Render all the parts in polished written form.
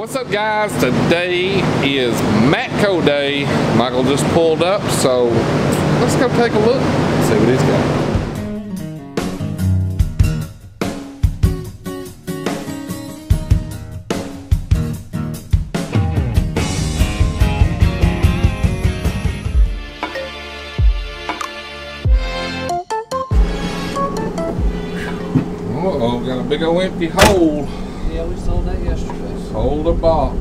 What's up, guys? Today is Matco day. Michael just pulled up, so let's go take a look, see what he's got. Uh-oh, got a big old empty hole. Yeah, we sold that yesterday. Sold a box.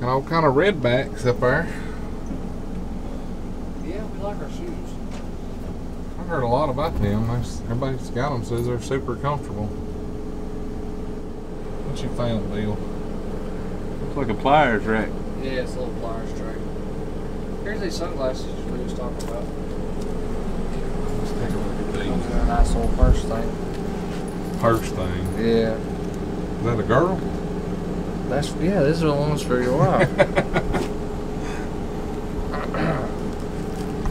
Got all kind of redbacks up there. Yeah, we like our shoes. I heard a lot about them. Everybody's got them, says they're super comfortable. What you found, Bill? Looks like a pliers rack. Yeah, it's a little pliers tray. Here's these sunglasses we was talking about. Let's take a look at these. Those are a nice little purse thing. Purse thing. Yeah. Is that a girl? Yeah, these are the ones for your wife.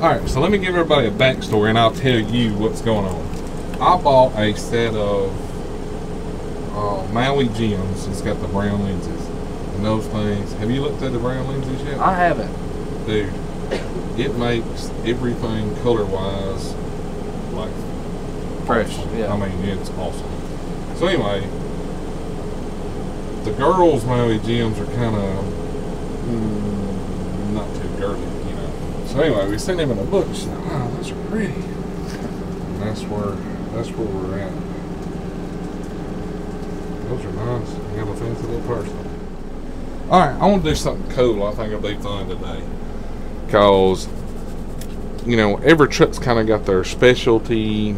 Alright, so let me give everybody a backstory and I'll tell you what's going on. I bought a set of Maui gems. It's got the brown lenses and those things. Have you looked at the brown lenses yet? I haven't. Dude, it makes everything color-wise like Fresh, awesome. yeah. I mean, it's awesome. So anyway, the girls' Maui gems are kind of not too girly, you know. So anyway, we sent them in a book. She said, "Wow, those are pretty." And that's where we're at. Those are nice. You have a fancy little person. All right, I want to do something cool. I think it'll be fun today, cause you know every truck's kind of got their specialty.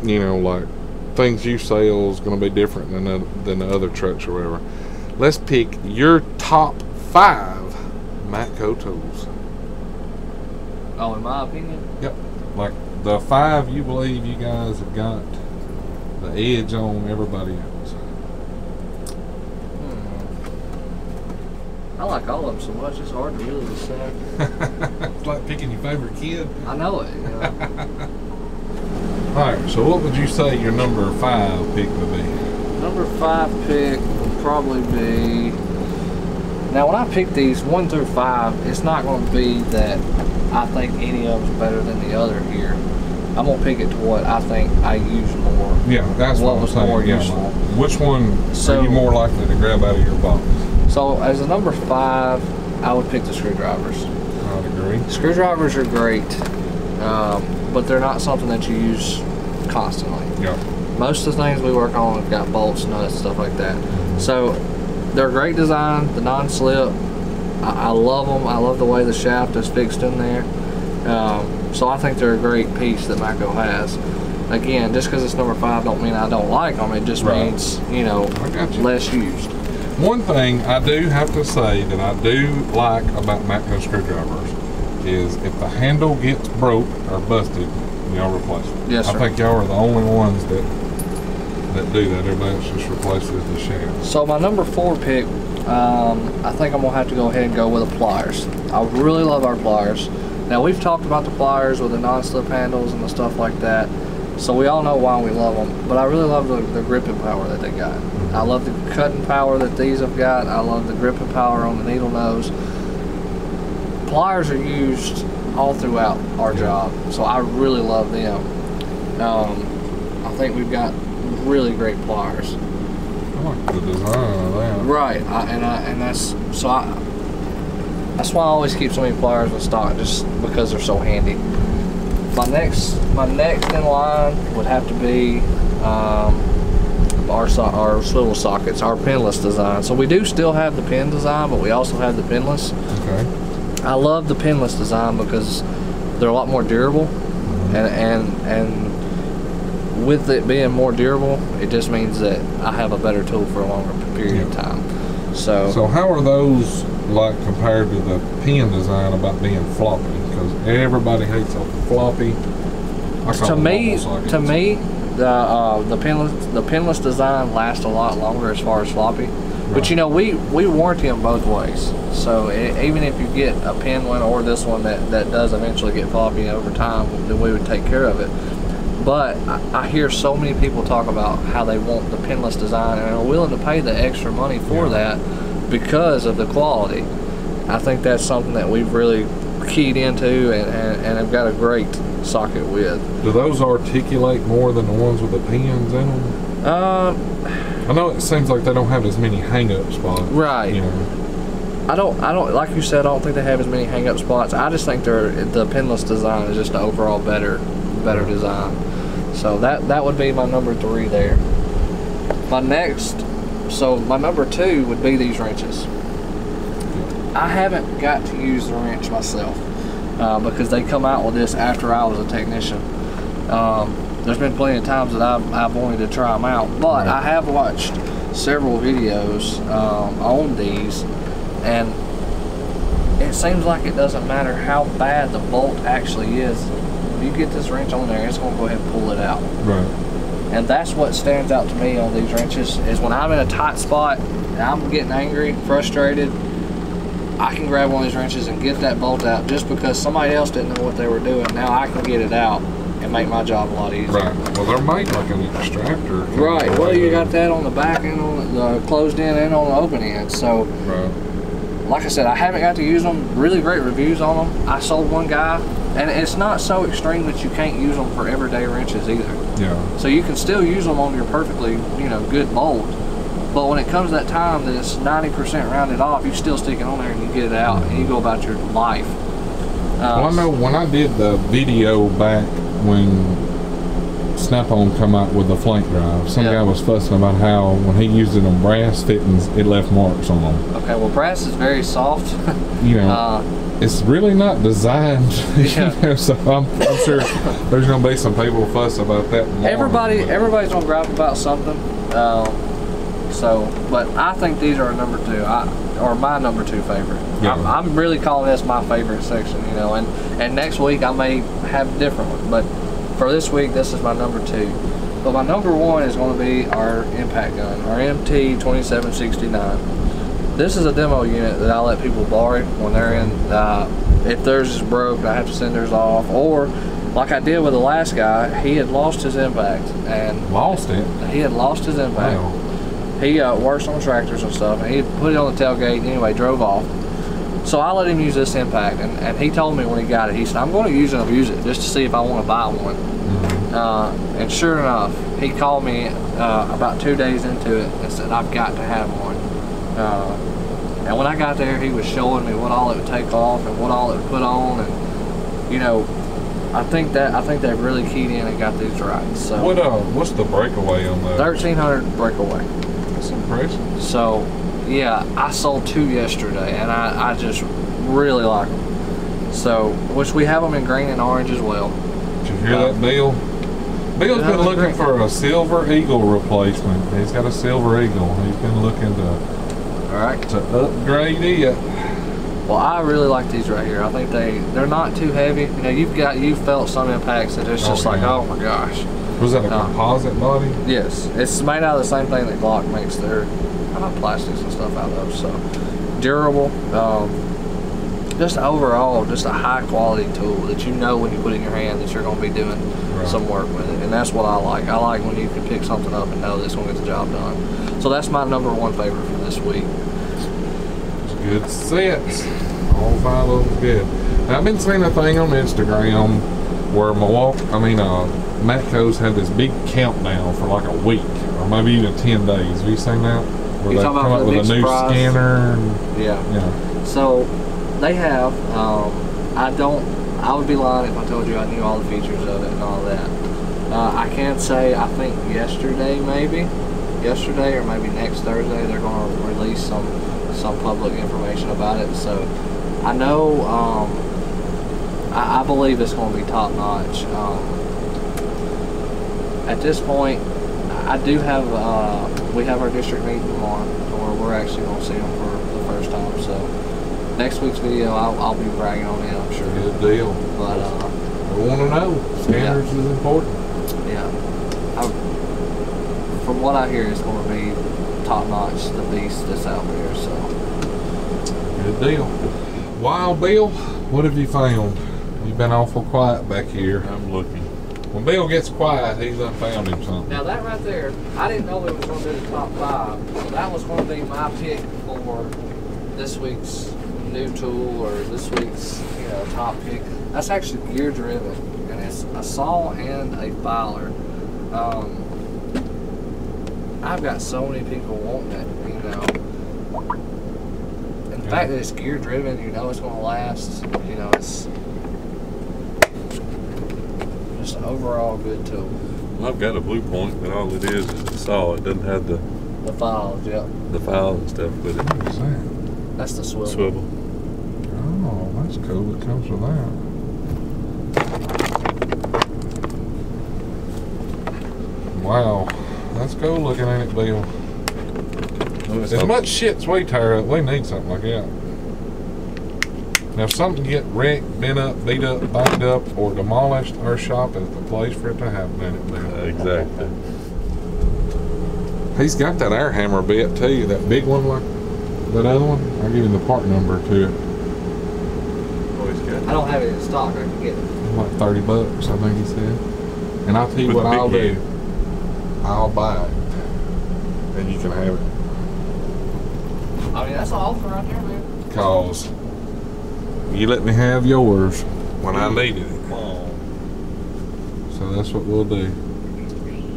You know, like things you sell is going to be different than the other trucks or whatever. Let's pick your top 5 Matco tools. Oh, in my opinion? Yep. Like the 5 you believe you guys have got the edge on everybody else. I like all of them so much, it's hard to really decide. It's like picking your favorite kid. I know it, you know. Alright, so what would you say your number 5 pick would be? Number 5 pick would probably be... Now, when I pick these 1 through 5, it's not going to be that I think any of them's better than the other here. I'm going to pick it to what I think I use more. Yeah, that's what I'm saying. More yeah, useful. Which one are you more likely to grab out of your box? So, as a number 5, I would pick the screwdrivers. I'd agree. Screwdrivers are great, but they're not something that you use constantly. Yeah. Most of the things we work on have got bolts, nuts, stuff like that. So they're a great design, the non-slip. I love them. I love the way the shaft is fixed in there. So I think they're a great piece that Matco has. Again, just because it's number 5 don't mean I don't like them. It just means, you know, less used. One thing I do have to say that I do like about Matco screwdrivers is if the handle gets broke or busted, y'all replace it. Yes, sir. I think y'all are the only ones that do that. Everybody else just replaces the shaft. So my number 4 pick, I think I'm gonna have to go ahead and go with the pliers. I really love our pliers. Now we've talked about the pliers with the non-slip handles and the stuff like that, so we all know why we love them. But I really love the gripping power that they got. I love the cutting power that these have got. I love the gripping power on the needle nose. Pliers are used all throughout our job, so I really love them. I think we've got really great pliers. I like the design of that. Right, that's why I always keep so many pliers in stock, just because they're so handy. My next in line would have to be our swivel sockets, our pinless design. So we do still have the pin design, but we also have the pinless. Okay. I love the pinless design because they're a lot more durable, and with it being more durable, it just means that I have a better tool for a longer period of time. So how are those like compared to the pin design about being floppy? Because everybody hates a floppy. To me, the pinless design lasts a lot longer as far as floppy. Right. But you know, we warranty them both ways. So even if you get a pin one or this one that does eventually get floppy over time, then we would take care of it. But I hear so many people talk about how they want the pinless design and are willing to pay the extra money for that because of the quality. I think that's something that we've really keyed into and have got a great socket with. Do those articulate more than the ones with the pins in them? I know it seems like they don't have as many hang-up spots. Right. You know. I don't like you said, I don't think they have as many hang-up spots. I just think the pinless design is just an overall better design. So that would be my number 3 there. My number 2 would be these wrenches. I haven't got to use the wrench myself because they come out with this after I was a technician. There's been plenty of times that I've wanted to try them out, but I have watched several videos on these, and it seems like it doesn't matter how bad the bolt actually is. If you get this wrench on there, it's going to go ahead and pull it out. Right. And that's what stands out to me on these wrenches, is when I'm in a tight spot and I'm getting angry, frustrated, I can grab one of these wrenches and get that bolt out just because somebody else didn't know what they were doing. Now I can get it out and make my job a lot easier. Right. Well, they're made like an extractor. Right. Well, you got that on the back and on the closed end and on the open end. So, like I said, I haven't got to use them. Really great reviews on them. I sold one guy, and it's not so extreme that you can't use them for everyday wrenches either. Yeah. So you can still use them on your perfectly, good bolt. But when it comes to that time that it's 90% rounded off, you still stick it on there and you get it out and you go about your life. Well, I know when I did the video back when Snap-on come out with the flank drive, some guy was fussing about how when he used it on brass fittings, it left marks on them. Okay, well, brass is very soft. It's really not designed, so I'm sure there's going to be some people fuss about that more. Everybody's going to gripe about something. But I think these are number 2, or my number 2 favorite. Yeah. I'm really calling this my favorite section, and next week I may have a different one, but for this week, this is my number 2. But my number 1 is going to be our impact gun, our MT2769. This is a demo unit that I let people borrow when they're in, if theirs is broke, I have to send theirs off, or like I did with the last guy, he had lost his impact. And lost it? He had lost his impact. Wow. He works on tractors and stuff, and he put it on the tailgate, anyway, drove off. So I let him use this impact, and he told me when he got it, he said, I'm going to use it and abuse it just to see if I want to buy one. And sure enough, he called me about 2 days into it and said, I've got to have one. And when I got there, he was showing me what all it would take off and what all it would put on, and I think they've really keyed in and got these right. So what's the breakaway on that? 1300 breakaway. That's impressive. So yeah, I sold 2 yesterday, and I just really like them. So, which we have them in green and orange as well. Did you hear that, Bill? Bill's been looking for a Silver Eagle replacement. He's got a Silver Eagle. He's been looking to upgrade it. Well, I really like these right here. I think they're not too heavy. You've felt some impacts that it's just like, oh my gosh. Was that a composite body? Yes, it's made out of the same thing that Glock makes their plastics and stuff out of. So durable. Just overall, just a high quality tool that when you put it in your hand that you're going to be doing some work with it, and that's what I like. I like when you can pick something up and know this one gets the job done. So that's my number 1 favorite for this week. Good sets. All 5 of them good. Now, I've been seeing a thing on Instagram where Matco's had this big countdown for like a week or maybe even 10 days. Have you seen that? Where they come up with a new scanner. Yeah. So they have. I would be lying if I told you I knew all the features of it and all that. I can say I think yesterday or maybe next Thursday they're going to release some public information about it. So I know, I believe it's going to be top notch. At this point, I do have, we have our district meeting tomorrow, where we're actually going to see them for the first time. So next week's video, I'll be bragging on it, I'm sure. Good deal. But we want to know. Standards is important. Yeah. From what I hear, it's going to be top notch, the beast that's out there. So good deal. Wild Bill, what have you found? You've been awful quiet back here. I'm looking. When Bill gets quiet, he's done found him something. Now that right there, I didn't know we was going to do the top 5. So that was going to be my pick for this week's new tool or this week's, you know, top pick. That's actually gear driven, and it's a saw and a filer. I've got so many people wanting it, you know. And the fact that it's gear driven, you know it's going to last. You know, it's just an overall good tool. Well, I've got a Blue Point, but all it is a saw. It doesn't have the files, yeah. The files and stuff with it. What's that? That's the swivel. Swivel. Oh, that's cool. It comes with that. Wow, that's cool looking, ain't it, Bill? As much shit's we tear up, we need something like that. Now, if something get wrecked, bent up, beat up, banged up, or demolished, our shop is the place for it to happen, ain't it, Bill? Exactly. He's got that air hammer bit too, that big one like that other one. I'll give you the part number to it. Always good. I don't have it in stock, I can get it. Like $30, I think he said. And I'll tell you With what the big I'll head. do. I'll buy it. And you can have it. I mean, that's an offer right there, man. Cause you let me have yours when I needed it. So that's what we'll do.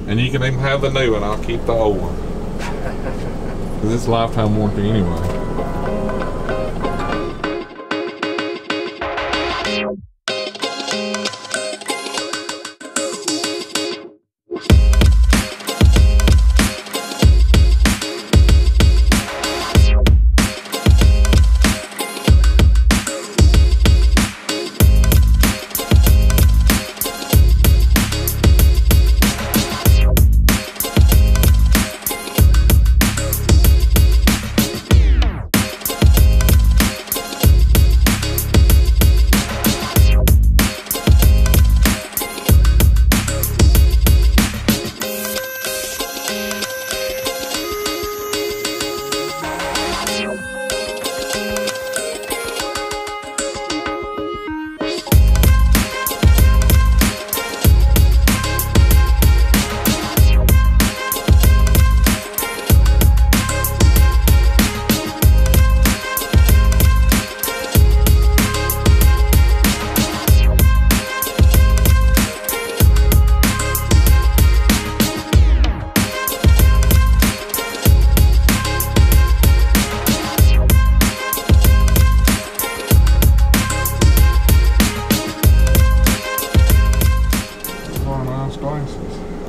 And you can even have the new one. I'll keep the old one. Cause it's lifetime warranty anyway.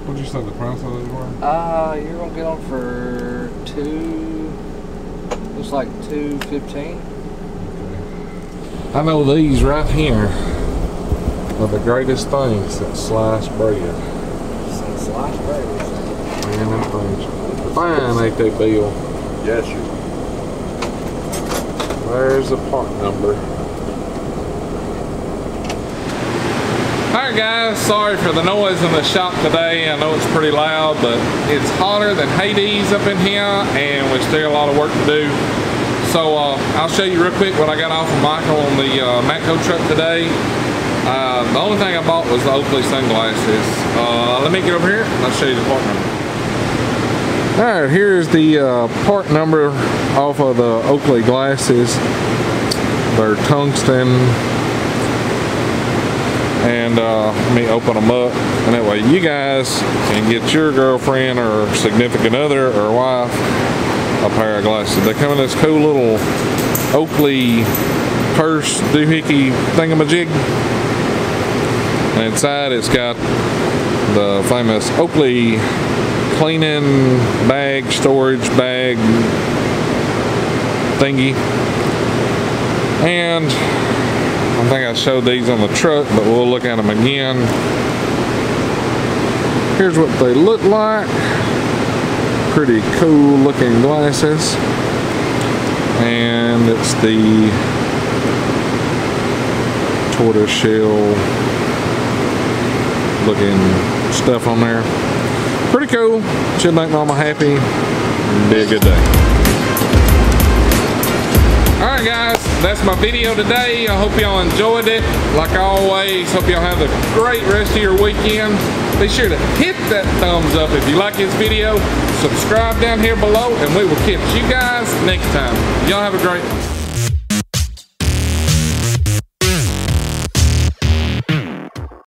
What'd you say the price of those were? You're gonna get them for looks like $2.15. Okay. I know these right here are the greatest things that sliced bread. Some sliced bread. Man, them things fine, ain't they, Bill? Yes, sir. There's the part number. Alright guys, sorry for the noise in the shop today. I know it's pretty loud, but it's hotter than Hades up in here, and we still a lot of work to do. So I'll show you real quick what I got off of Michael on the Matco truck today. The only thing I bought was the Oakley sunglasses. Let me get over here and I'll show you the part number. Alright, here's the part number off of the Oakley glasses. They're tungsten. And let me open them up, and that way you guys can get your girlfriend or significant other or wife a pair of glasses. They come in this cool little Oakley purse doohickey thingamajig, and inside it's got the famous Oakley cleaning bag, storage bag thingy. And I think I showed these on the truck, but we'll look at them again. Here's what they look like. Pretty cool looking glasses. And it's the tortoiseshell looking stuff on there. Pretty cool. Should make Mama happy. Be a good day. Alright. Alright guys, that's my video today. I hope y'all enjoyed it. Like always, hope y'all have a great rest of your weekend. Be sure to hit that thumbs up if you like this video. Subscribe down here below, and we will catch you guys next time. Y'all have a great one.